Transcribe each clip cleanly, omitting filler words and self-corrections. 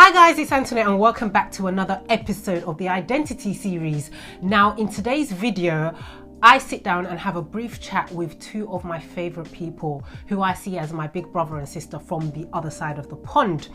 Hi guys, it's Antoinette and welcome back to another episode of the Identity series. Now in today's video, I sit down and have a brief chat with two of my favorite people who I see as my big brother and sister from the other side of the pond.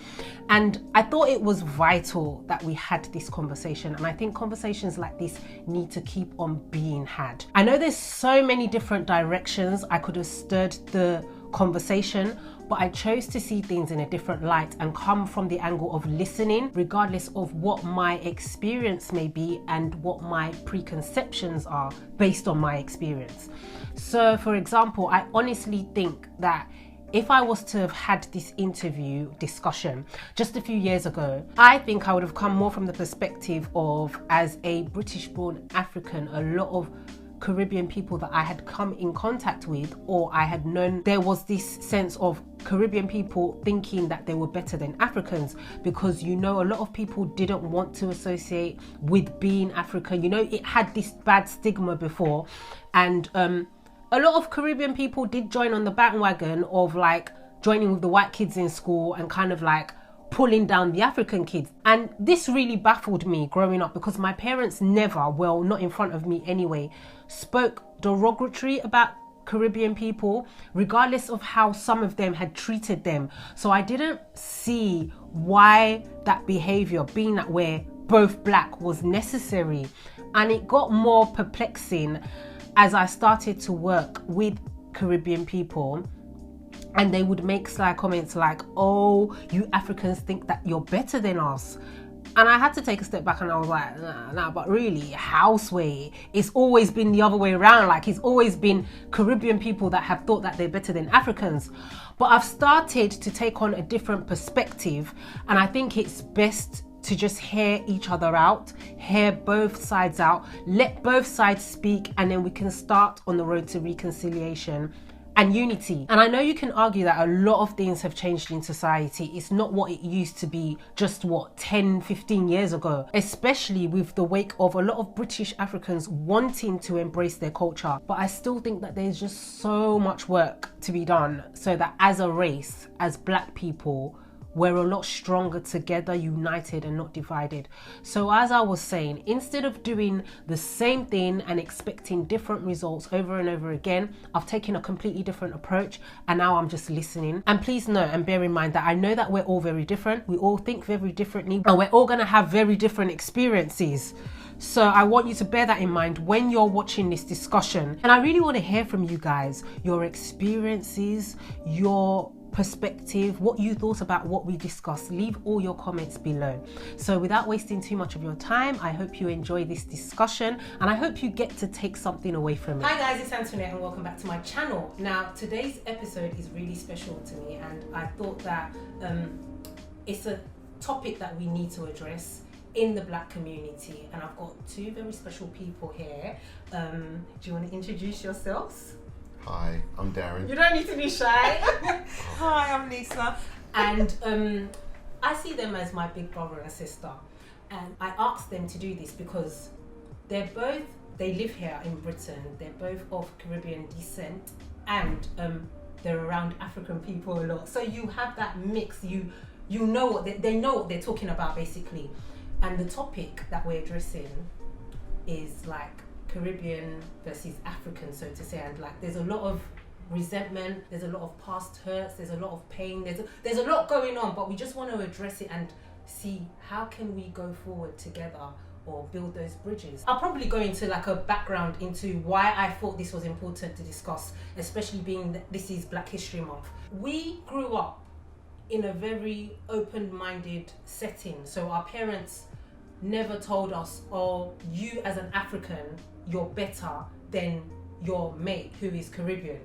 And I thought it was vital that we had this conversation, and I think conversations like this need to keep on being had. I know there's so many different directions I could have stirred the conversation, but I chose to see things in a different light and come from the angle of listening, regardless of what my experience may be and what my preconceptions are based on my experience. So for example, I honestly think that if I was to have had this interview discussion just a few years ago, I think I would have come more from the perspective of, as a British-born African, a lot of Caribbean people that I had come in contact with, or I had known, there was this sense of Caribbean people thinking that they were better than Africans because, you know, a lot of people didn't want to associate with being African. You know, it had this bad stigma before, and a lot of Caribbean people did join on the bandwagon of like joining with the white kids in school and kind of like pulling down the African kids. And this really baffled me growing up because my parents never, well, not in front of me anyway, spoke derogatory about Caribbean people, regardless of how some of them had treated them. So I didn't see why that behavior, being that we're both black, was necessary. And it got more perplexing as I started to work with Caribbean people, and they would make sly comments like, oh, you Africans think that you're better than us. And I had to take a step back and I was like, nah, but really, houseway, it's always been the other way around. Like, it's always been Caribbean people that have thought that they're better than Africans. But I've started to take on a different perspective, and I think it's best to just hear each other out, hear both sides out, let both sides speak, and then we can start on the road to reconciliation and unity. And I know you can argue that a lot of things have changed in society. It's not what it used to be just 10, 15 years ago, especially with the wake of a lot of British Africans wanting to embrace their culture. But I still think that there's just so much work to be done so that as a race, as black people, we're a lot stronger together, united and not divided. So as I was saying, instead of doing the same thing and expecting different results over and over again, I've taken a completely different approach, and now I'm just listening. And please note and bear in mind that I know that we're all very different. We all think very differently, and we're all going to have very different experiences. So I want you to bear that in mind when you're watching this discussion. And I really want to hear from you guys, your experiences, your perspective, what you thought about what we discussed. Leave all your comments below. So without wasting too much of your time, I hope you enjoy this discussion and I hope you get to take something away from it. Hi guys, it's Antoinette and welcome back to my channel. Now today's episode is really special to me, and I thought that it's a topic that we need to address in the black community, and I've got two very special people here. Do you want to introduce yourselves? Hi, I'm Darren. You don't need to be shy. Hi, I'm Lisa. And I see them as my big brother and sister. And I asked them to do this because they live here in Britain. They're both of Caribbean descent, and they're around African people a lot. So you have that mix. You know what they know what they're talking about basically. And the topic that we're addressing is like Caribbean versus African, so to say, and like there's a lot of resentment, there's a lot of past hurts, there's a lot of pain, there's a lot going on, but we just want to address it and see how can we go forward together or build those bridges. I'll probably go into like a background into why I thought this was important to discuss, especially being that this is Black History Month. We grew up in a very open-minded setting, so our parents never told us, oh, you as an African, you're better than your mate who is Caribbean.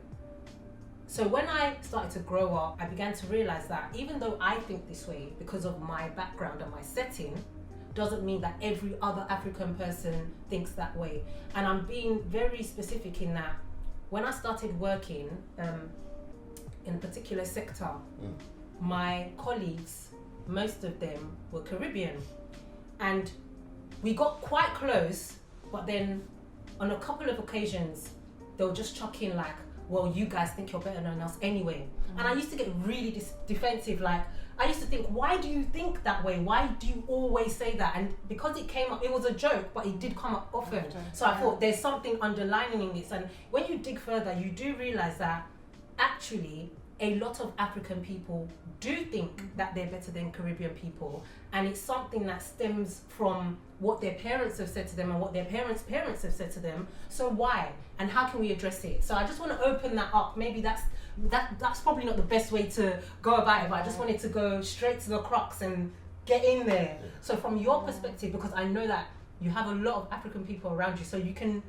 So when I started to grow up, I began to realize that even though I think this way because of my background and my setting, doesn't mean that every other African person thinks that way. And I'm being very specific in that when I started working in a particular sector, my colleagues, most of them were Caribbean. And we got quite close, but then on a couple of occasions, they'll just chuck in like, well, you guys think you're better than us anyway. And I used to get really defensive, like, I used to think, why do you think that way? Why do you always say that? And because it came up, it was a joke, but it did come up often. So I thought there's something underlining this. And when you dig further, you do realize that actually a lot of African people do think that they're better than Caribbean people. And it's something that stems from what their parents have said to them and what their parents' parents have said to them. So why? And how can we address it? So I just want to open that up. Maybe that's probably not the best way to go about it, but I just wanted to go straight to the crux and get in there. So from your perspective, because I know that you have a lot of African people around you, so you can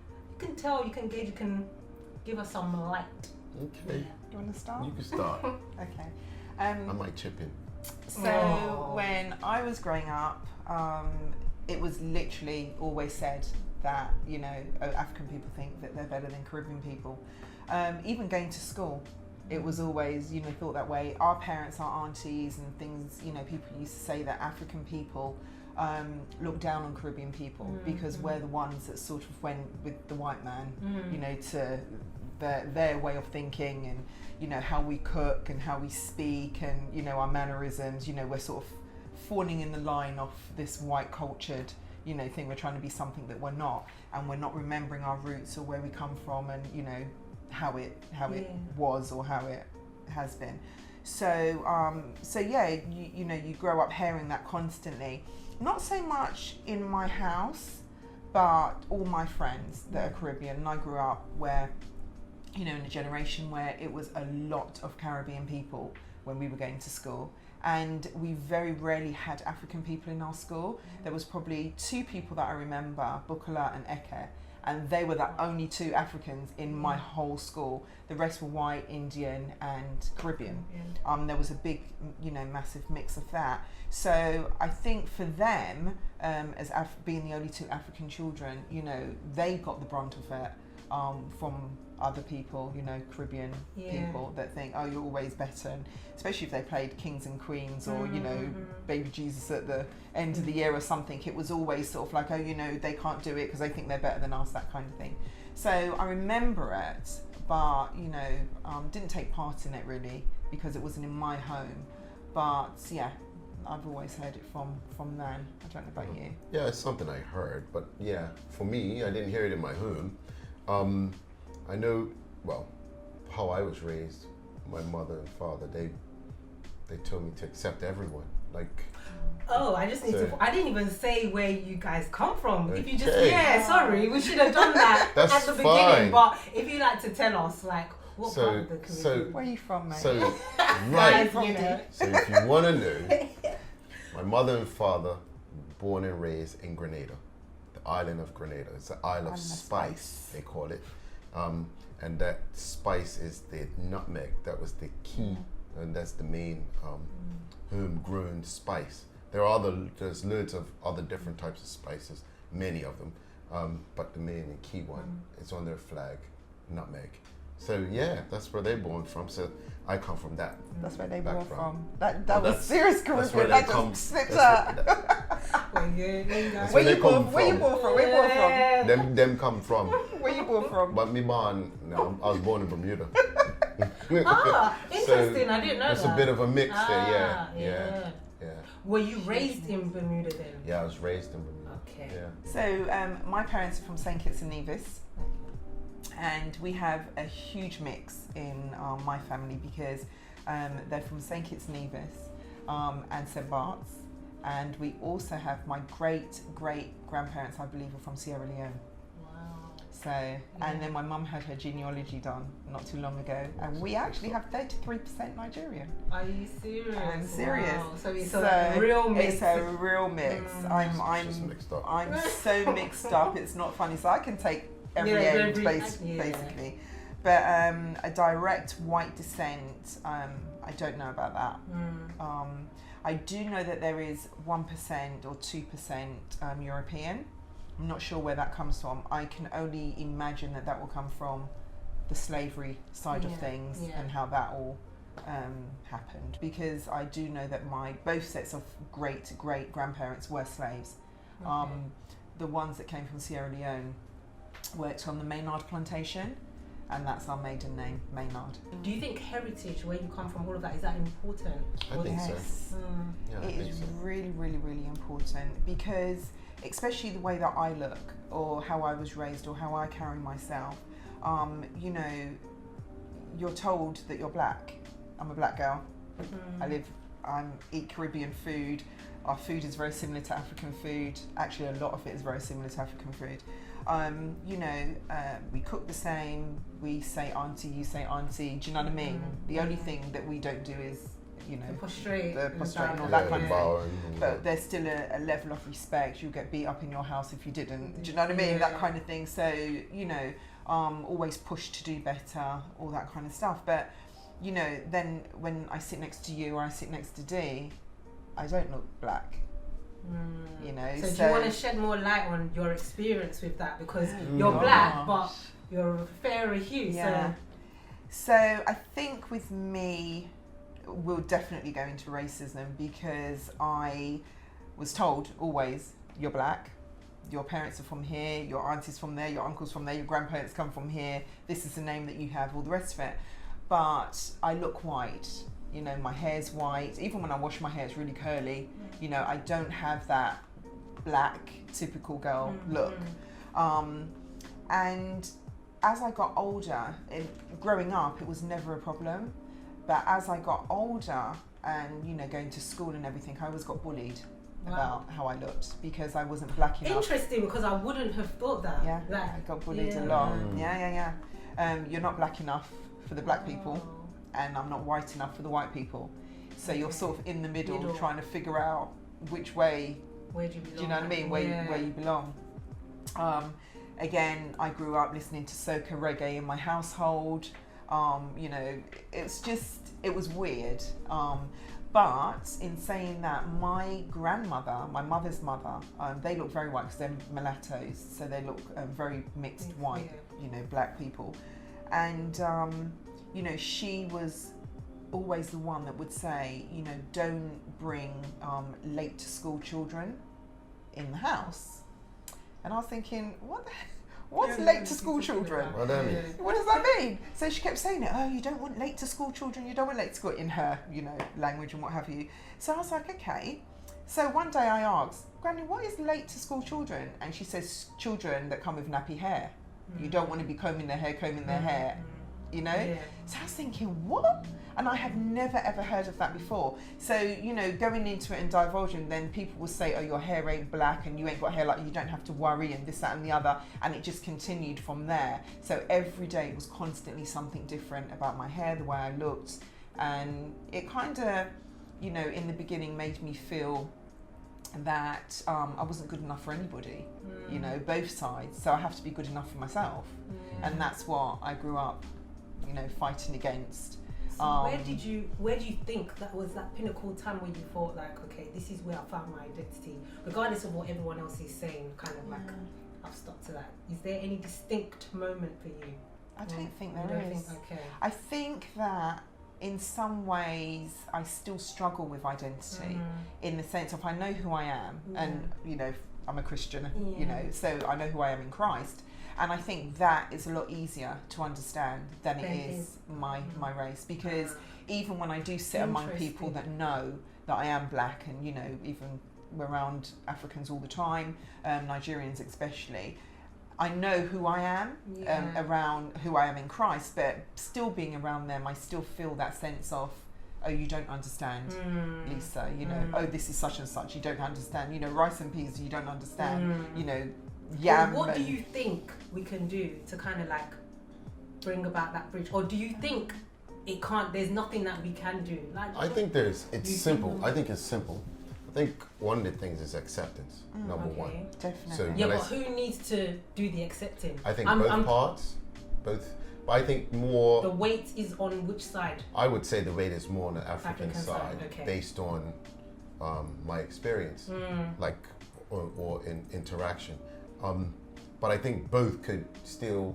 tell, you can gauge, you can give us some light. Okay. Do you want to start? You can start. Okay. I might chip in. So when I was growing up, it was literally always said that, you know, African people think that they're better than Caribbean people. Even going to school, it was always, you know, thought that way. Our parents, our aunties and things, you know, people used to say that African people look down on Caribbean people because we're the ones that sort of went with the white man, you know, to their way of thinking and, you know, how we cook and how we speak and, you know, our mannerisms, you know, we're sort of falling in the line of this white cultured, you know, thing. We're trying to be something that we're not, and we're not remembering our roots or where we come from and, you know, how it was or how it has been. So yeah, you know, you grow up hearing that constantly. Not so much in my house, but all my friends that are Caribbean. And I grew up where, you know, in a generation where it was a lot of Caribbean people when we were going to school. And we very rarely had African people in our school. There was probably 2 people that I remember, Bukola and Eke. And they were the only 2 Africans in my whole school. The rest were white, Indian, and Caribbean. There was a big, you know, massive mix of that. So I think for them, as being the only 2 African children, you know, they got the brunt of it from other people, you know, Caribbean people that think, oh, you're always better, and especially if they played Kings and Queens or, you know, Baby Jesus at the end of the year or something. It was always sort of like, oh, you know, they can't do it because they think they're better than us, that kind of thing. So I remember it, but, you know, didn't take part in it really because it wasn't in my home. But yeah, I've always heard it from them. I don't know about you. Yeah, it's something I heard, but yeah, for me, I didn't hear it in my home. I know, well, how I was raised, my mother and father, they told me to accept everyone. Like, oh, I just need to. I didn't even say where you guys come from. Okay. If you just, sorry, we should have done that at the beginning. But if you like to tell us, like, what part of the Caribbean? Where are you from, mate? So, right. You know. So if you want to know, my mother and father, born and raised in Grenada, the island of Grenada. It's the Isle of Spice, they call it. And that spice is the nutmeg. That was the key, and that's the main home-grown spice. There's loads of other different types of spices, many of them, but the main and key one is on their flag, nutmeg. So yeah, that's where they're born from. So I come from that. That's where they background. born from. That was serious Caribbean. That just slipped out. Where you born from? Them come from. Where you born from? But me born, no, I was born in Bermuda. Interesting. I didn't know it's that. It's a bit of a mix there. Yeah. Were you raised in Bermuda then? Yeah, I was raised in Bermuda. Okay. Yeah. So my parents are from St. Kitts and Nevis. And we have a huge mix in my family because they're from St. Kitts and Nevis and St. Bart's. And we also have my great-great-grandparents, I believe, are from Sierra Leone. Wow. So, and then my mum had her genealogy done not too long ago. And we actually have 33% Nigerian. Are you serious? I'm serious. Wow. So it's a real mix. It's a real mix. I'm so mixed up, it's not funny. So I can take every end, basically. But a direct white descent, I don't know about that. I do know that there is 1% or 2% European. I'm not sure where that comes from. I can only imagine that will come from the slavery side of things and how that all happened. Because I do know that both sets of great-great-grandparents were slaves. The ones that came from Sierra Leone worked on the Maynard plantation, and that's our maiden name, Maynard. Do you think heritage, where you come from, all of that, is that important? I think so. Yeah, I It think is so. really, really, really important, because especially the way that I look, or how I was raised, or how I carry myself, you know, you're told that you're black. I'm a black girl. I eat Caribbean food. Our food is very similar to African food. Actually, a lot of it is very similar to African food. You know, we cook the same. We say auntie, you say auntie. Do you know what I mean? The only thing that we don't do is, you know, The prostrate and all and that kind of bow thing. and- But there's still a level of respect. You'll get beat up in your house if you didn't. Do you know what I mean? Yeah. That kind of thing. So, you know, always push to do better, all that kind of stuff. But, you know, then when I sit next to you or I sit next to Dee, I don't look black. You know. So do you want to shed more light on your experience with that? Because you're Gosh. black, but you're a fairer hue. Yeah. So I think with me, we'll definitely go into racism, because I was told always, you're black, your parents are from here, your auntie's from there, your uncle's from there, your grandparents come from here, this is the name that you have, all the rest of it. But I look white, you know, my hair's white. Even when I wash my hair, it's really curly. You know, I don't have that black typical girl look. And as I got older, growing up, it was never a problem. But as I got older and, you know, going to school and everything, I always got bullied about how I looked, because I wasn't black enough. Interesting, because I wouldn't have thought that. Yeah, Like, I got bullied a lot. Yeah. You're not black enough for the black people, and I'm not white enough for the white people. So you're sort of in the middle, trying to figure out which way. Where do you belong? Do you know what I mean? Where you belong. Again, I grew up listening to soca reggae in my household. You know, it was weird. But in saying that, my grandmother, my mother's mother, they look very white because they're mulattoes, so they look very mixed white, you know, black people. And, you know, she was always the one that would say, you know, don't bring late to school children in the house. And I was thinking, what's late to school children? What does that mean? What does that mean? So she kept saying it, oh, you don't want late to school children, you don't want late to school, in her, you know, language and what have you. So I was like, okay. So one day I asked, Granny, what is late to school children? And she says, children that come with nappy hair. You don't want to be combing their hair, you know? Yeah. So I was thinking, what? And I have never ever heard of that before. So, you know, going into it and divulging, then people will say, oh, your hair ain't black and you ain't got hair like, you don't have to worry and this, that and the other. And it just continued from there. So every day it was constantly something different about my hair, the way I looked. And it kind of, you know, in the beginning made me feel that I wasn't good enough for anybody, you know, both sides. So I have to be good enough for myself. And that's what I grew up, you know, fighting against. So where do you think that was that pinnacle time when you thought like, okay, this is where I found my identity, regardless of what everyone else is saying, kind of like, I've stuck to that. Is there any distinct moment for you? I don't think there is. Okay. I think that in some ways I still struggle with identity in the sense of I know who I am and, you know, I'm a Christian, you know, so I know who I am in Christ. And I think that is a lot easier to understand than it is my race, because even when I do sit among people that know that I am black, and, you know, even we're around Africans all the time, Nigerians especially, I know who I am around who I am in Christ, but still being around them, I still feel that sense of, oh, you don't understand, Lisa, you know, oh, this is such and such, you don't understand, you know, rice and peas, you don't understand, you know, yam. Well, what do you think we can do to kind of like bring about that bridge? Or do you think it can't, there's nothing that we can do? Like, I think it's simple. I think it's simple. I think one of the things is acceptance, number one. Definitely. So yeah, but who needs to do the accepting? I think both parts, but I think more... The weight is on which side? I would say the weight is more on the African side, based on my experience, like, or in interaction. But I think both could still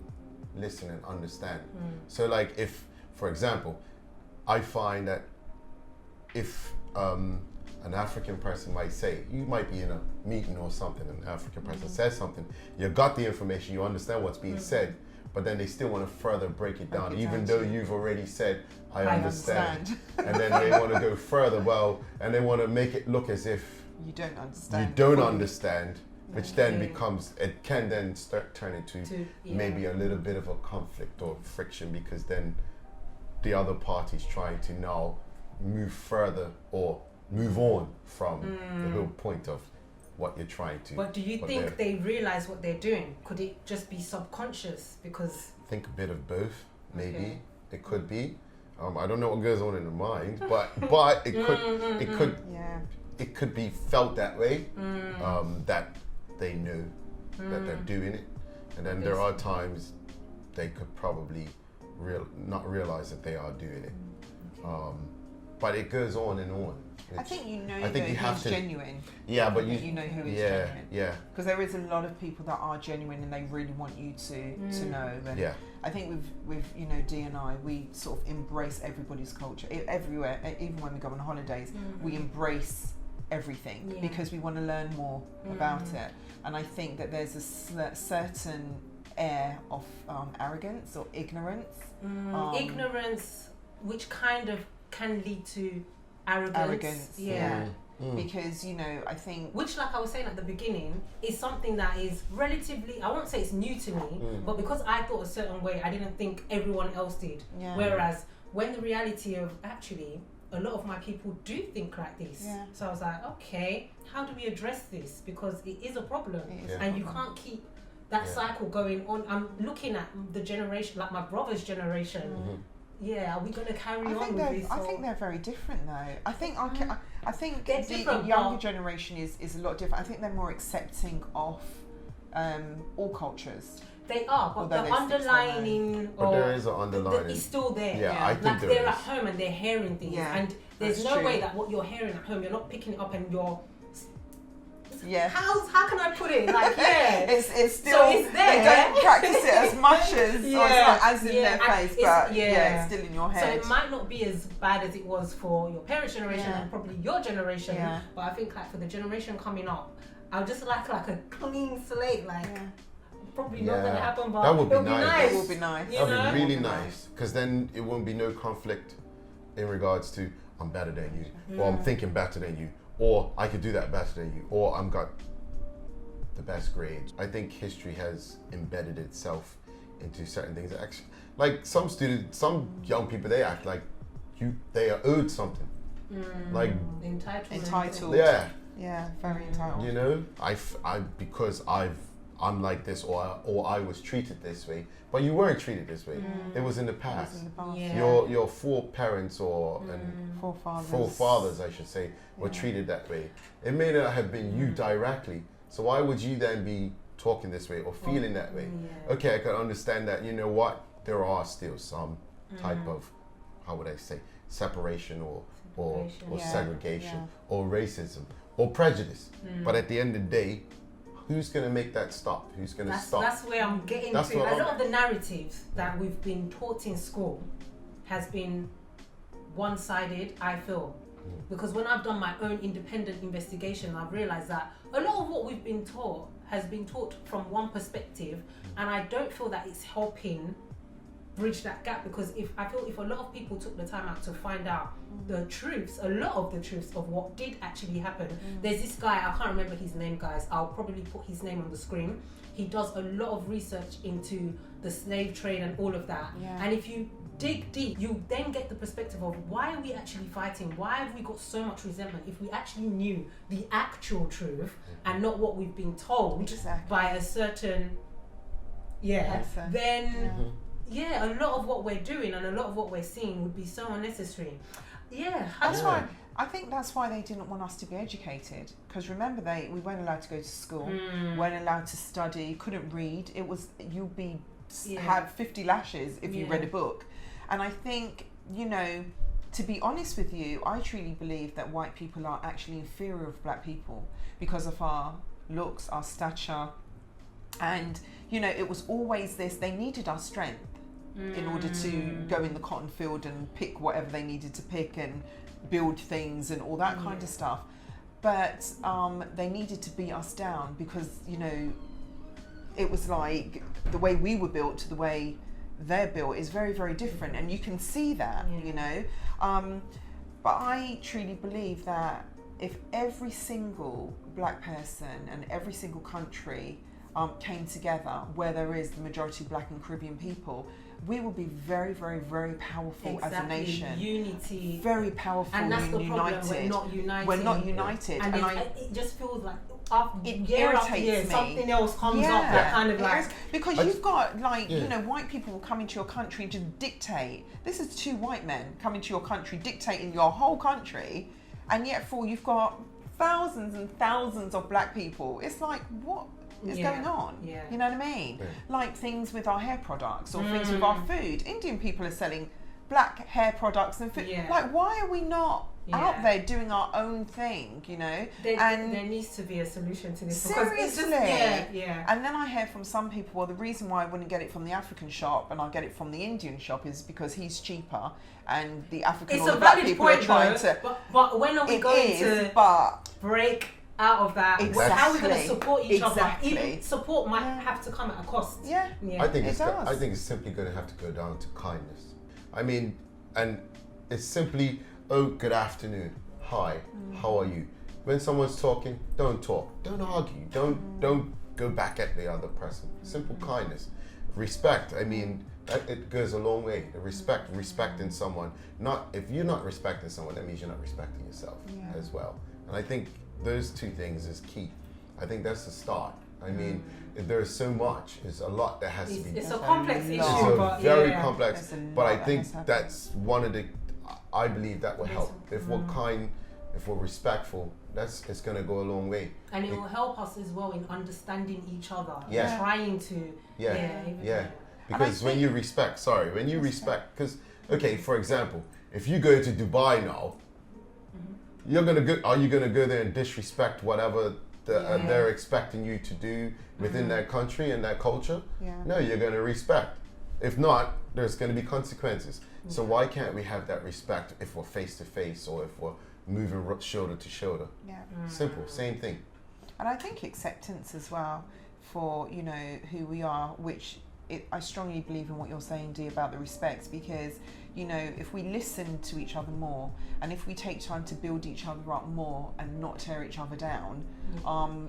listen and understand. So like if, for example, I find that if an African person might say, you might be in a meeting or something, and an African person says something, you got the information, you understand what's being said, but then they still want to further break it down, Break it even down though to- you've already said, I I understand. understand. And then they want to go further, and they want to make it look as if You don't understand. you don't fully. understand, which then becomes, it can then turn into maybe a little bit of a conflict or friction, because then the other party's trying to now move further or move on from the whole point of what you're trying to. But do you think they realize what they're doing? Could it just be subconscious? Because I think a bit of both, maybe. Okay. It could be. I don't know what goes on in the mind, but it could be felt that way. That they know that they're doing it, and then there are times they could probably not realize that they are doing it. But it goes on and on. I think you know who's genuine. Yeah, but you know who is genuine. Yeah. Because there is a lot of people that are genuine and they really want you to know. And I think with D and I, we sort of embrace everybody's culture everywhere. Even when we go on holidays, we embrace everything because we want to learn more about it. And I think that there's a certain air of arrogance or ignorance. Ignorance, which kind of can lead to arrogance. Because I think, which, like I was saying at the beginning, is something that is relatively, I won't say it's new to me, but because I thought a certain way, I didn't think everyone else did. Whereas when the reality of actually a lot of my people do think like this, so I was like, okay, how do we address this? Because it is a problem, and you can't keep that cycle going on. I'm looking at the generation, like my brother's generation. Are we going to carry on with this? I think they're very different though. I think the different, younger generation is a lot different. I think they're more accepting of all cultures. They are, but the underlining, but there is an underlining. It's still there. Yeah, I think like there they're is. at home and they're hearing things, and there's no way that what you're hearing at home, you're not picking it up and you're. How can I put it? Like it's still, so it's there. They don't practice it as much as or it's not as in their face, but it's still in your head. So it might not be as bad as it was for your parents' generation and probably your generation. But I think like for the generation coming up, I would just like a clean slate, probably not gonna happen, but that would be nice. It would be nice. That would be really nice, because then it won't be no conflict in regards to I'm better than you, or I'm thinking better than you, or I could do that better than you, or I'm got the best grades. I think history has embedded itself into certain things. Actually, like some young people, they act like they are owed something, like entitled. Yeah, very entitled. Because I'm like this, or I was treated this way, but you weren't treated this way. It was in the past. Your foreparents forefathers, I should say, were treated that way. It may not have been you directly, so why would you then be talking this way or feeling that way? Okay, I can understand that. You know what? There are still some type of, how would I say, separation or segregation or racism or prejudice. But at the end of the day, who's going to make that stop? Who's going to stop? That's where I'm getting to. A lot of the narratives that we've been taught in school has been one-sided, I feel. Because when I've done my own independent investigation, I've realized that a lot of what we've been taught has been taught from one perspective, and I don't feel that it's helping bridge that gap, because if a lot of people took the time out to find out the truths, a lot of the truths of what did actually happen. There's this guy, I can't remember his name, guys, I'll probably put his name on the screen. He does a lot of research into the slave trade and all of that, and if you dig deep, you then get the perspective of why are we actually fighting, why have we got so much resentment if we actually knew the actual truth and not what we've been told by a certain a lot of what we're doing and a lot of what we're seeing would be so unnecessary. I think that's why they didn't want us to be educated, because remember we weren't allowed to go to school, weren't allowed to study, couldn't read. It was you'd be have 50 lashes if you read a book. And I think, to be honest with you, I truly believe that white people are actually inferior of black people because of our looks, our stature, and it was always this, they needed our strength in order to go in the cotton field and pick whatever they needed to pick and build things and all that kind of stuff. But they needed to beat us down because, it was like the way we were built to the way they're built is very, very different, and you can see that, you know. But I truly believe that if every single black person and every single country came together where there is the majority black and Caribbean people, we will be very, very, very powerful as a nation. Unity. Very powerful. And that's the united. problem. We're not united. We're not united. And it just feels like it year after irritates year, me. something else comes up that kind of like... Because you've got, like, you know, white people will come into your country and just dictate. This is 2 white men coming to your country, dictating your whole country, and yet you've got thousands and thousands of black people. It's like, what is going on? You know what I mean? Like things with our hair products or things with our food. Indian people are selling black hair products and food. Like, why are we not out there doing our own thing, you know? There needs to be a solution to this. Seriously. And then I hear from some people, well, the reason why I wouldn't get it from the African shop and I get it from the Indian shop is because he's cheaper, and the African or the black people are trying to... But when are we going to break out of that? How are we going to support each other? Even support might have to come at a cost. I think it's simply going to have to go down to kindness. I mean, and it's simply, oh, good afternoon, hi, how are you? When someone's talking, don't talk, don't argue, don't go back at the other person. Simple kindness, respect. I mean, it goes a long way. Respecting someone. If you're not respecting someone, that means you're not respecting yourself as well. And I think those 2 things is key. I think that's the start. I mean, there's so much. There's a lot that has to be. It's a complex issue. It's a very complex. But I think that's one of the. I believe that will help. If we're kind, if we're respectful, it's going to go a long way. And it will help us as well in understanding each other. Trying to. Because when you respect, because okay, for example, if you go to Dubai now, you're gonna go. Are you gonna go there and disrespect whatever they're expecting you to do within their country and their culture? No, you're gonna respect. If not, there's gonna be consequences. So why can't we have that respect if we're face to face or if we're moving shoulder to shoulder? Simple, same thing. And I think acceptance as well for, you know, who we are, which I strongly believe in what you're saying, Dee, about the respect, because, you know, if we listen to each other more and if we take time to build each other up more and not tear each other down,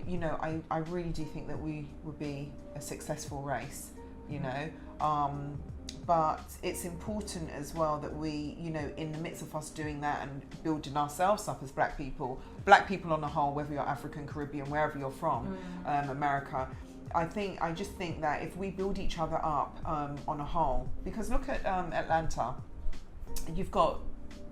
you know, I really do think that we would be a successful race, you know. But it's important as well that we, you know, in the midst of us doing that and building ourselves up as black people on the whole, whether you're African, Caribbean, wherever you're from, America, I just think that if we build each other up on a whole, because look at Atlanta, you've got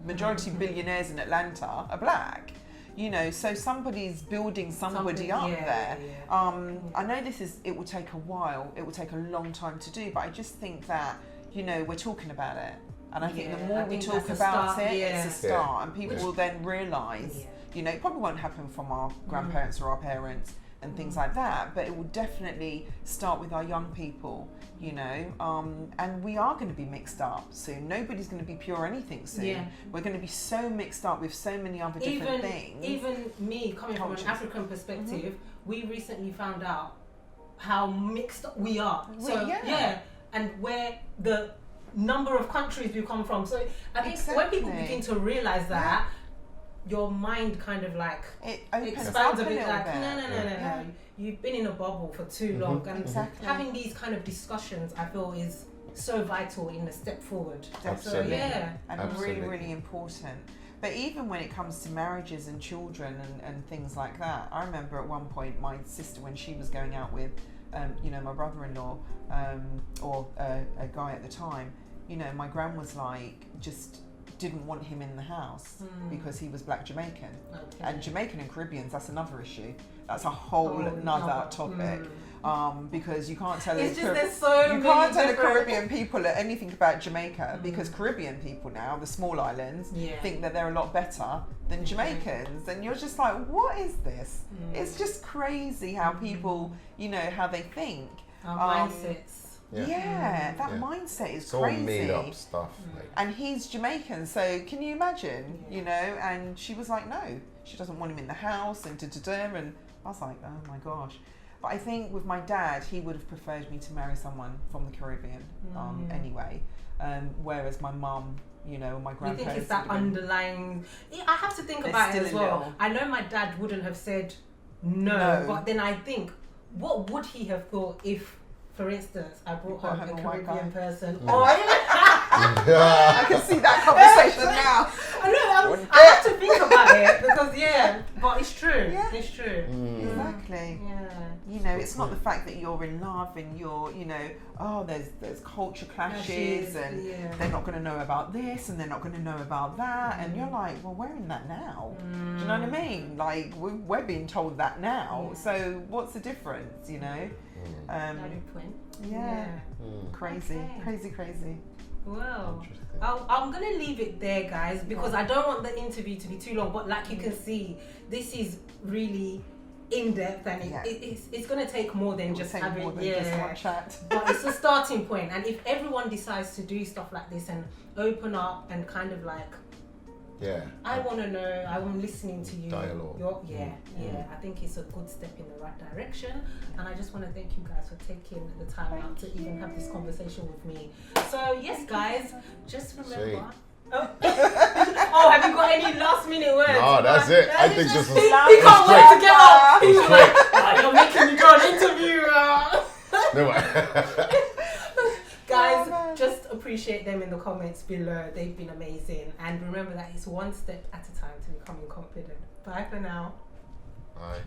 majority billionaires in Atlanta are black, you know, so somebody's building somebody up there. I know it will take a while, it will take a long time to do, but I just think that, you know, we're talking about it, and I think the more we talk about it, it's a start, and people will then realise, you know, it probably won't happen from our grandparents or our parents and things like that, but it will definitely start with our young people, you know, and we are going to be mixed up soon. Nobody's going to be pure anything soon. We're going to be so mixed up with so many other different things. Even me, coming from an African perspective, we recently found out how mixed up we are. And where the number of countries we come from. So I think when people begin to realise that, your mind kind of like it expands a bit, like no. You've been in a bubble for too long, and having these kind of discussions, I feel, is so vital in the step forward. Absolutely. So, and really, really important. But even when it comes to marriages and children and things like that, I remember at one point my sister, when she was going out with, you know, my brother-in-law or a guy at the time, you know, my gran was like, just didn't want him in the house because he was black Jamaican. And Jamaican and Caribbeans, that's another issue. That's a whole another topic. Because you can't tell the Caribbean people anything about Jamaica, because Caribbean people now, the small islands, think that they're a lot better than Jamaicans, and you're just like, what is this? It's just crazy how people, you know, how they think. Our mindsets. That mindset is it's crazy. All made up stuff. And he's Jamaican, so can you imagine? You know, and she was like, no, she doesn't want him in the house, and and I was like, oh my gosh. But I think with my dad, he would have preferred me to marry someone from the Caribbean anyway. Whereas my mum, you know, my You grandparents. think it's that underlying? Yeah, I have to think They're about it still as a well. little- I know my dad wouldn't have said no, but then I think, what would he have thought if, for instance, I brought home a Caribbean person? I can see that conversation now. I know. I have to think about it because but it's true. Yeah. It's true. Exactly. Yeah. You know, it's not the fact that you're in love and you're, you know, there's culture clashes and they're not going to know about this and they're not going to know about that, and you're like, well, we're in that now. Do you know what I mean? Like we're being told that now. So what's the difference? You know? Valid point. Yeah. Crazy. Okay. Crazy. Well, I'm going to leave it there, guys, because I don't want the interview to be too long. But like you can see, this is really in depth, and it's going to take more than just having just one chat. But it's a starting point, and if everyone decides to do stuff like this and open up and kind of like, I want to know, I'm listening to you. Dialogue. I think it's a good step in the right direction, and I just want to thank you guys for taking the time out to even have this conversation with me. So yes, guys, just remember. Oh, have you got any last minute words? No, that's it. I think this was He can't wait to get up. He's like, you're making me go on interview. Guys, just appreciate them in the comments below. They've been amazing. And remember that it's one step at a time to becoming confident. Bye for now. Bye.